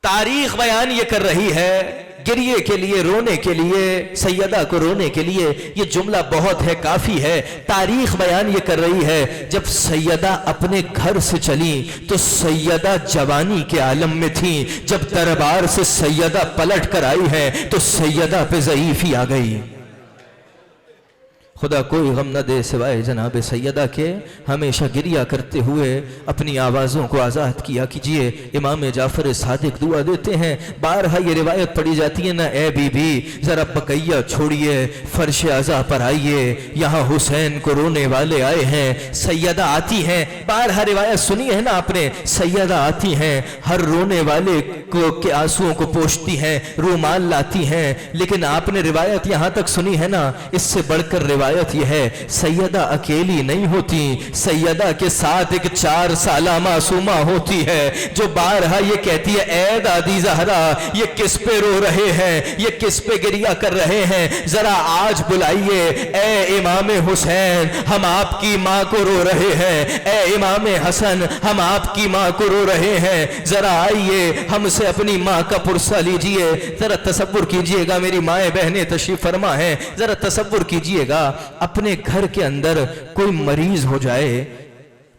तारीख बयान ये कर रही है, गिरिए के लिए, रोने के लिए, सैयदा को रोने के लिए ये जुमला बहुत है, काफी है। तारीख बयान ये कर रही है, जब सैयदा अपने घर से चली तो सैयदा जवानी के आलम में थी। जब दरबार से सैयदा पलट कर आई है तो सैयदा पे ज़ईफी आ गई। खुदा कोई गम न दे सिवाय जनाब सैयदा के। हमेशा गिरिया करते हुए अपनी आवाज़ों को आज़ाद किया कीजिए। इमाम जाफ़र सादिक दुआ देते हैं, बारहा ये रिवायत पढ़ी जाती है ना, ए बीबी ज़रा बकैया छोड़िए, फर्श आज़ा पर आइए, यहाँ हुसैन को रोने वाले आए हैं। सैयदा आती हैं, बारहा रिवायत सुनी है ना आपने, सैयदा आती हैं, हर रोने वाले को के आंसुओं को पोंछती हैं, रूमाल लाती हैं। लेकिन आपने रिवायत यहाँ तक सुनी है ना, इससे बढ़कर रिवायत यह है, सैयदा अकेली नहीं होती, सैयदा के साथ एक 4 साला मासूमा होती है जो बारहा ये कहती है, ए दादी ज़हरा, ये किस पे रो रहे हैं, ये किस पे गिरिया कर रहे हैं, जरा आज बुलाइए। ए इमाम हुसैन, हम आपकी माँ को रो रहे हैं, ए इमाम हसन, हम आपकी माँ को रो रहे हैं, जरा आइए, हमसे अपनी माँ का पुरसा लीजिए। जरा तसव्वुर कीजिएगा, मेरी माएँ बहनें तशरीफ फरमा हैं, जरा तसव्वुर कीजिएगा अपने घर के अंदर कोई मरीज हो जाए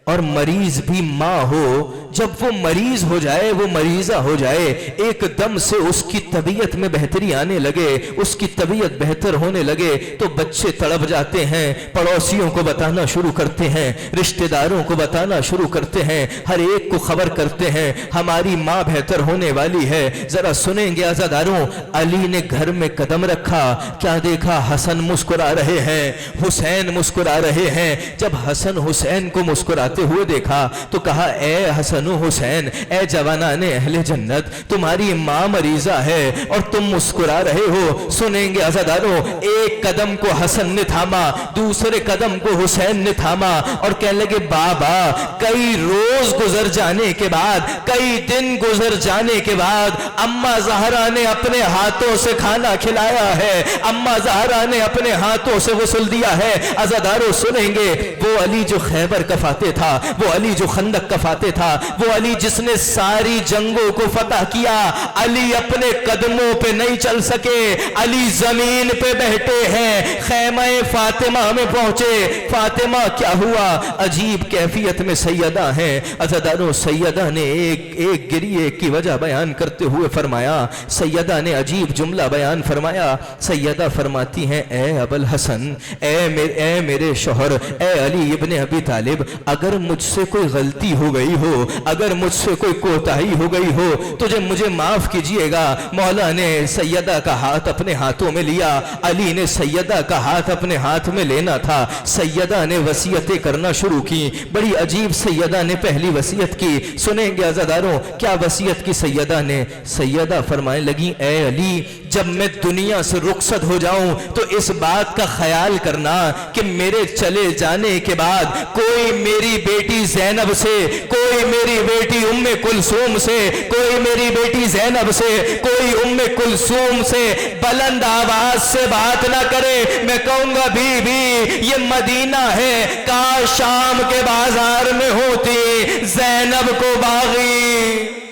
और मरीज भी माँ हो, जब वो मरीज हो जाए, वो मरीजा हो जाए, एकदम से उसकी तबीयत में बेहतरी आने लगे, उसकी तबीयत बेहतर होने लगे तो बच्चे तड़प जाते हैं, पड़ोसियों को बताना शुरू करते हैं, रिश्तेदारों को बताना शुरू करते हैं, हर एक को खबर करते हैं हमारी माँ बेहतर होने वाली है। जरा सुनेंगे आज़ादारों, अली ने घर में कदम रखा, क्या देखा, हसन मुस्कुरा रहे हैं, हुसैन मुस्कुरा रहे हैं। जब हसन हुसैन को मुस्कुराते हुए देखा तो कहा, ए हसन हुसैन, ए जवानाने अहले जन्नत, तुम्हारी मां मरीजा है और तुम मुस्कुरा रहे हो। सुनेंगे आज़ादारों, एक कदम को हसन ने थामा, दूसरे कदम को हुसैन ने थामा और कहने लगे, बाबा, कई रोज गुजर जाने के बाद, कई दिन गुजर जाने के बाद अम्मा ज़हरा ने अपने हाथों से खाना खिलाया है, अम्मा ज़हरा ने अपने हाथों से गुस्ल दिया है। आज़ादारों सुनेंगे, वो अली जो खैबर का फाते था, वो अली जो खंदक का फाते था, वो अली जिसने सारी जंगों को फतह किया, अली अपने कदमों पे नहीं चल सके, अली जमीन पे बैठे हैं, खैमा फातिमा में पहुंचे। फातिमा क्या हुआ, अजीब कैफियत में सैयदा हैं। अज़ादारों, सैयदा ने एक गिरिए की वजह बयान करते हुए फरमाया, सैयदा ने अजीब जुमला बयान फरमाया। सैयदा फरमाती हैं, ए अबुल हसन, ए मेरे शौहर, ए अली इब्ने अबी तालिब, अगर मुझसे कोई गलती हो गई हो, अगर मुझसे कोई कोताही हो गई हो तो मुझे माफ कीजिएगा। मौला ने सैयदा का हाथ अपने हाथों में लिया, अली ने सैयदा का हाथ अपने हाथ में लेना था। सैयदा ने वसीयतें करना शुरू की, बड़ी अजीब सैयदा ने पहली वसीयत की। सुनेंगे आज़ादारों, क्या वसीयत की सैयदा ने? सैयदा फरमाने लगी, ए अली, जब मैं दुनिया से रुखसत हो जाऊं तो इस बात का ख्याल करना कि मेरे चले जाने के बाद कोई मेरी बेटी ज़ैनब से, कोई मेरी बेटी उम्मे कुलसूम से, कोई मेरी बेटी ज़ैनब से, कोई उम्मे कुलसूम से बुलंद आवाज से बात ना करे। मैं कहूंगा, बीबी ये मदीना है, काश शाम के बाजार में होती ज़ैनब को बागी।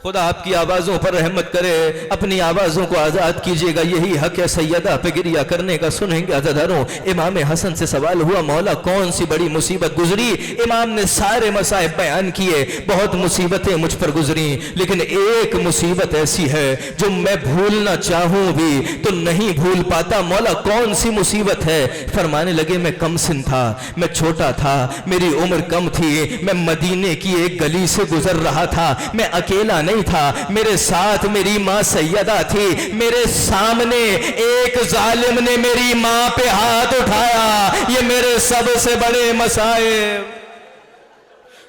खुदा आपकी आवाज़ों पर रहमत करे, अपनी आवाज़ों को आज़ाद कीजिएगा, यही हक है सैयदा पे गिरिया करने का। सुनेंगे अज़ादारों, इमाम हसन से सवाल हुआ, मौला कौन सी बड़ी मुसीबत गुजरी? इमाम ने सारे मसाइब बयान किए, बहुत मुसीबतें मुझ पर गुजरी, लेकिन एक मुसीबत ऐसी है जो मैं भूलना चाहूँ भी तो नहीं भूल पाता। मौला कौन सी मुसीबत है? फरमाने लगे, मैं कम सिन था, मैं छोटा था, मेरी उम्र कम थी, मैं मदीने की एक गली से गुजर रहा था, मैं अकेला नहीं था, मेरे साथ मेरी मां सैयदा थी, मेरे सामने एक जालिम ने मेरी मां पे हाथ उठाया, ये मेरे सबसे बड़े मसाइब।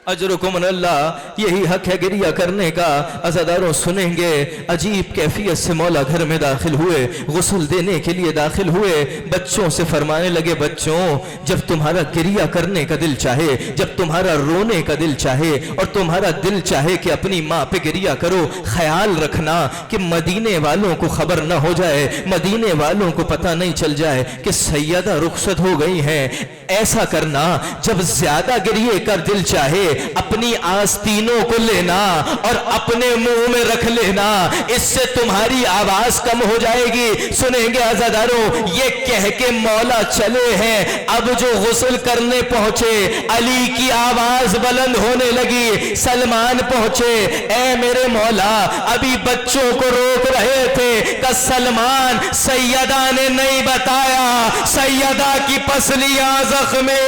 अजरुकुम अल्लाह, यही हक है गिरिया करने का। अज़ादारों सुनेंगे, अजीब कैफियत से मौला घर में दाखिल हुए, गुस्ल देने के लिए दाखिल हुए, बच्चों से फरमाने लगे, बच्चों जब तुम्हारा गिरिया करने का दिल चाहे, जब तुम्हारा रोने का दिल चाहे और तुम्हारा दिल चाहे कि अपनी माँ पे गिरिया करो, ख्याल रखना कि मदीने वालों को खबर ना हो जाए, मदीने वालों को पता नहीं चल जाए कि सैयदा रुखसत हो गई हैं। ऐसा करना, जब ज्यादा गिरिए का दिल चाहे अपनी आस्तीनों को लेना और अपने मुंह में रख लेना, इससे तुम्हारी आवाज कम हो जाएगी। सुनेंगे अज़ादारों, ये कह के मौला चले हैं, अब जो गुस्ल करने पहुंचे अली की आवाज बुलंद होने लगी, सलमान पहुंचे, ऐ मेरे मौला अभी बच्चों को रोक रहे थे कि सलमान सैयदा ने नहीं बताया, सैयदा की पसलियां जख्मे।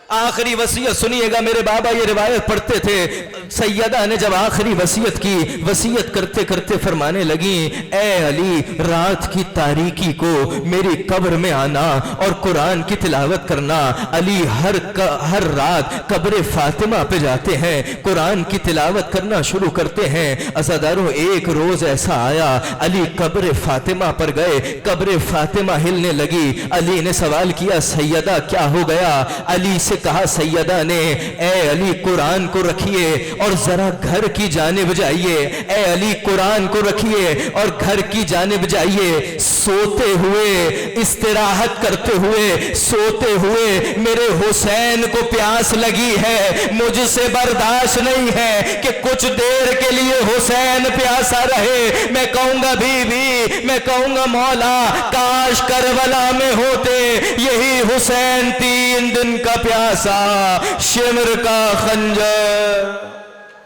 आखिरी वसीयत सुनिएगा, मेरे बाबा ये रिवायत पढ़ते थे, सैयदा ने जब आखिरी वसीयत की, वसीयत करते करते फरमाने लगी, ए अली रात की तारीकी को मेरी कब्र में आना और कुरान की तिलावत करना। अली हर रात कब्र फातिमा पे जाते हैं, कुरान की तिलावत करना शुरू करते हैं। अज़ादारों एक रोज ऐसा आया, अली कब्र फातिमा पर गए, कब्र फातिमा हिलने लगी। अली ने सवाल किया, सैयदा क्या हो गया? अली से कहा सैयदा ने, ए अली कुरान को रखिए और जरा घर की जानिब जाइए, ए अली कुरान को रखिए और घर की जानिब जाइए। सोते हुए, इस्तिराहत करते हुए, सोते हुए मेरे हुसैन को प्यास लगी है, मुझसे बर्दाश्त नहीं है कि कुछ देर के लिए हुसैन प्यासा रहे। मैं कहूंगा बीबी, मैं कहूंगा मौला काश करबला में होते, यही हुसैन 3 दिन का प्यासा, शिमर का खंजर।